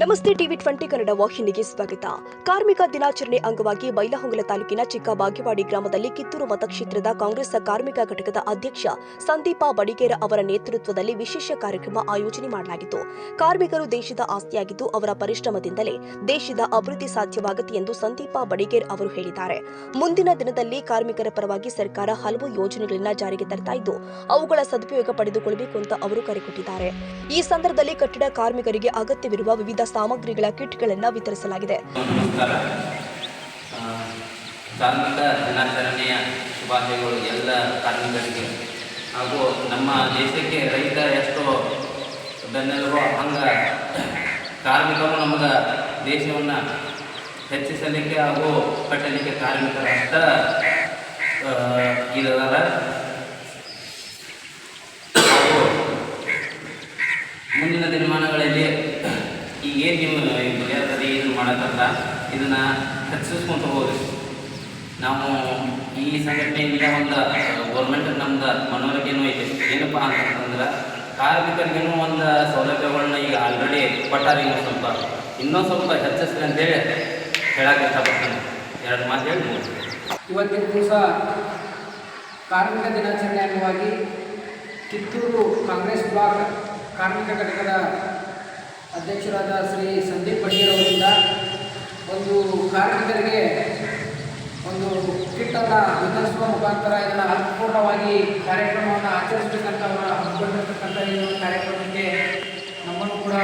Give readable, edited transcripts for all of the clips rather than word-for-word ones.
ನಮಸ್ತೆ ಟಿವಿ 20 ಕನ್ನಡ ವಾಹಿನಿಗೆ ಸ್ವಾಗತ. ಕಾರ್ಮಿಕ ದಿನಾಚರಣೆ ಅಂಗವಾಗಿ ಬೈಲಹೊಂಗಲ ತಾಲೂಕಿನ ಚಿಕ್ಕಬಾಗೇವಾಡಿ ಗ್ರಾಮದಲ್ಲಿ ಕಿತ್ತೂರು ಮತಕ್ಷೇತ್ರದ ಕಾಂಗ್ರೆಸ್ ಕಾರ್ಮಿಕ ಘಟಕದ ಅಧ್ಯಕ್ಷ ಸಂದೀಪ ಬಡಿಗೇರ ಅವರ ನೇತೃತ್ವದಲ್ಲಿ ವಿಶೇಷ ಕಾರ್ಯಕ್ರಮ ಆಯೋಜನೆ ಮಾಡಲಾಗಿತ್ತು. ಕಾರ್ಮಿಕರು ದೇಶದ ಆಸ್ತಿಯಾಗಿದ್ದು ಅವರ ಪರಿಶ್ರಮದಿಂದಲೇ ದೇಶದ ಅಭಿವೃದ್ಧಿ ಸಾಧ್ಯವಾಗುತ್ತೆ ಎಂದು ಸಂದೀಪ ಬಡಿಗೇರ್ ಅವರು ಹೇಳಿದ್ದಾರೆ. ಮುಂದಿನ ದಿನದಲ್ಲಿ ಕಾರ್ಮಿಕರ ಪರವಾಗಿ ಸರ್ಕಾರ ಹಲವು ಯೋಜನೆಗಳನ್ನು ಜಾರಿಗೆ ತರ್ತಾ ಇದ್ದು ಅವುಗಳ ಸದುಪಯೋಗ ಪಡೆದುಕೊಳ್ಳಬೇಕು ಅಂತ ಅವರು ಕರೆ ಕೊಟ್ಟಿದ್ದಾರೆ. ಈ ಸಂದರ್ಭದಲ್ಲಿ ಕಟ್ಟಡ ಕಾರ್ಮಿಕರಿಗೆ ಅಗತ್ಯವಿರುವ ವಿವಿಧ ಸಾಮಗ್ರಿಗಳ ಕಿಟ್ಗಳನ್ನು ವಿತರಿಸಲಾಗಿದೆ. ಕಾರ್ಮಿಕ ದಿನಾಚರಣೆಯ ಶುಭಾಶಯಗಳು ಎಲ್ಲ ಕಾರ್ಮಿಕರಿಗೆ ಹಾಗೂ ನಮ್ಮ ದೇಶಕ್ಕೆ ರೈತ ಎಷ್ಟು ಬೆನ್ನೆಲುಬೋ ಹಂಗೆ ಕಾರ್ಮಿಕರು ನಮಗೆ ದೇಶವನ್ನು ಹೆಚ್ಚಿಸಲಿಕ್ಕೆ ಹಾಗೂ ಕಟ್ಟಲಿಕ್ಕೆ ಕಾರ್ಮಿಕರ ಅಷ್ಟ ಇದಾರ. ಹಾಗೂ ಮುಂದಿನ ದಿನಮಾನಗಳಲ್ಲಿ ಈಗೇನು ನೀವು ಏನು ಮಾಡೋಕ್ಕಂತ ಇದನ್ನು ಹೆಚ್ಚಿಸ್ಕೊಂತ ಹೋಗ್ರಿ. ನಾವು ಈ ಸಂಘಟನೆಯಿಂದ ಒಂದು ಗೌರ್ಮೆಂಟ್ ನಮ್ದು ಮನವರಿಕೆನೂ ಐತೆ. ಏನಪ್ಪ ಅಂತಂದ್ರೆ ಕಾರ್ಮಿಕರಿಗೂ ಒಂದು ಸೌಲಭ್ಯಗಳನ್ನ ಈಗ ಆಲ್ರೆಡಿ ಕೊಟ್ಟಾರೆ. ಇನ್ನೂ ಸ್ವಲ್ಪ ಹೆಚ್ಚಿಸ್ರಿ ಅಂತೇಳಿ ಹೇಳಕ್ಕೆ ಇಷ್ಟಪಡ್ತೀನಿ. ಎರಡು ಮಾತು ಹೇಳಿ ಇವತ್ತಿನ ದಿವಸ ಕಾರ್ಮಿಕ ದಿನಾಚರಣೆ ಅಂಗವಾಗಿ ಕಿತ್ತೂರು ಕಾಂಗ್ರೆಸ್ ಬ್ಲಾಕ್ ಕಾರ್ಮಿಕ ಘಟಕದ ಅಧ್ಯಕ್ಷರಾದ ಶ್ರೀ ಸಂದೀಪ್ ಬಡಿಗೇರ್ ಅವರಿಂದ ಒಂದು ಕಾರ್ಮಿಕರಿಗೆ ಒಂದು ಕಿಟ್ಟನ್ನು ವಿತರಿಸುವ ಮುಖಾಂತರ ಇದನ್ನು ಅರ್ಥಪೂರ್ಣವಾಗಿ ಕಾರ್ಯಕ್ರಮವನ್ನು ಆಚರಿಸಬೇಕಂತ ಅವರ ಹಮ್ಮಿಕೊಂಡಿರ್ತಕ್ಕಂಥ ಈ ಒಂದು ಕಾರ್ಯಕ್ರಮಕ್ಕೆ ನಮ್ಮನ್ನು ಕೂಡ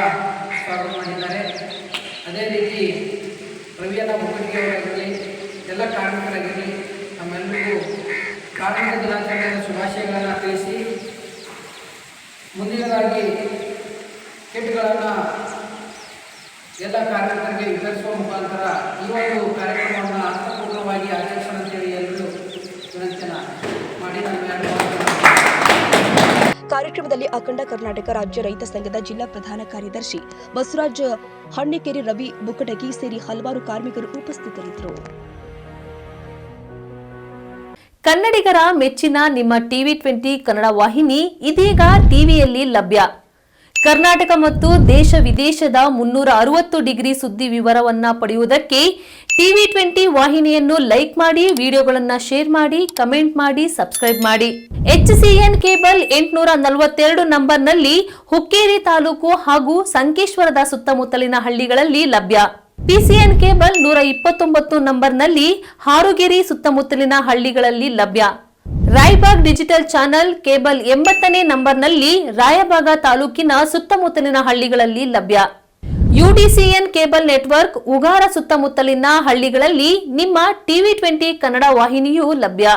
ಸ್ವಾಗತ ಮಾಡಿದ್ದಾರೆ. ಅದೇ ರೀತಿ ರವಿಯಣ್ಣ ಮುಖಂಡಿಯವರಾಗಲಿ ಎಲ್ಲ ಕಾರ್ಮಿಕರಾಗಿರಲಿ ನಮ್ಮೆಲ್ಲರಿಗೂ ಕಾರ್ಮಿಕ ದಿನಾಚರಣೆಯ ಶುಭಾಶಯಗಳನ್ನು ತಿಳಿಸಿ ಮುಂದಿನದಾಗಿ ಕಿಟ್ಗಳನ್ನು ಎಲ್ಲ ಕಾರ್ಮಿಕರಿಗೆ ವಿತರಿಸುವ ಮುಖಾಂತರ ಈ ಒಂದು ಕಾರ್ಯಕ್ರಮವನ್ನು ಅರ್ಥಪೂರ್ಣವಾಗಿ ಆಚರಿಸೋಣಂತೇಳಿ ಎಲ್ಲರೂ ವಿನಂತಿಯನ್ನು ಮಾಡಿ ನಾನು ಕಾರ್ಯಕ್ರಮದಲ್ಲಿ ಅಖಂಡ ಕರ್ನಾಟಕ ರಾಜ್ಯ ರೈತ ಸಂಘದ ಜಿಲ್ಲಾ ಪ್ರಧಾನ ಕಾರ್ಯದರ್ಶಿ ಬಸವರಾಜ ಹಣ್ಣಿಕೆರೆ, ರವಿ ಬುಕಟಗಿ ಸೇರಿ ಹಲವಾರು ಕಾರ್ಮಿಕರು ಉಪಸ್ಥಿತರಿದ್ದರು. ಕನ್ನಡಿಗರ ಮೆಚ್ಚಿನ ನಿಮ್ಮ ಟಿವಿ 20 ಕನ್ನಡ ವಾಹಿನಿ ಇದೀಗ ಟಿವಿಯಲ್ಲಿ ಲಭ್ಯ. ಕರ್ನಾಟಕ ಮತ್ತು ದೇಶ ವಿದೇಶದ 360 ಡಿಗ್ರಿ ಸುದ್ದಿ ವಿವರವನ್ನ ಪಡೆಯುವುದಕ್ಕೆ ಟಿವಿ 20 ವಾಹಿನಿಯನ್ನು ಲೈಕ್ ಮಾಡಿ, ವಿಡಿಯೋಗಳನ್ನು ಶೇರ್ ಮಾಡಿ, ಕಮೆಂಟ್ ಮಾಡಿ, ಸಬ್ಸ್ಕ್ರೈಬ್ ಮಾಡಿ. HCN ಕೇಬಲ್ 842 ನಂಬರ್ನಲ್ಲಿ ಹುಕ್ಕೇರಿ ತಾಲೂಕು ಹಾಗೂ ಸಂಕೇಶ್ವರದ ಸುತ್ತಮುತ್ತಲಿನ ಹಳ್ಳಿಗಳಲ್ಲಿ ಲಭ್ಯ. PCN ಕೇಬಲ್ 129 ನಂಬರ್ನಲ್ಲಿ ಹಾರುಗೆರೆ ಸುತ್ತಮುತ್ತಲಿನ ಹಳ್ಳಿಗಳಲ್ಲಿ ಲಭ್ಯ. ರಾಯಬಾಗ್ ಡಿಜಿಟಲ್ ಚಾನೆಲ್ ಕೇಬಲ್ 80ನೇ ನಂಬರ್ನಲ್ಲಿ ರಾಯಬಾಗ ತಾಲೂಕಿನ ಸುತ್ತಮುತ್ತಲಿನ ಹಳ್ಳಿಗಳಲ್ಲಿ ಲಭ್ಯ. UDCN ಕೇಬಲ್ ನೆಟ್ವರ್ಕ್ ಉಗಾರ ಸುತ್ತಮುತ್ತಲಿನ ಹಳ್ಳಿಗಳಲ್ಲಿ ನಿಮ್ಮ ಟಿವಿ 20 ಕನ್ನಡ ವಾಹಿನಿಯೂ ಲಭ್ಯ.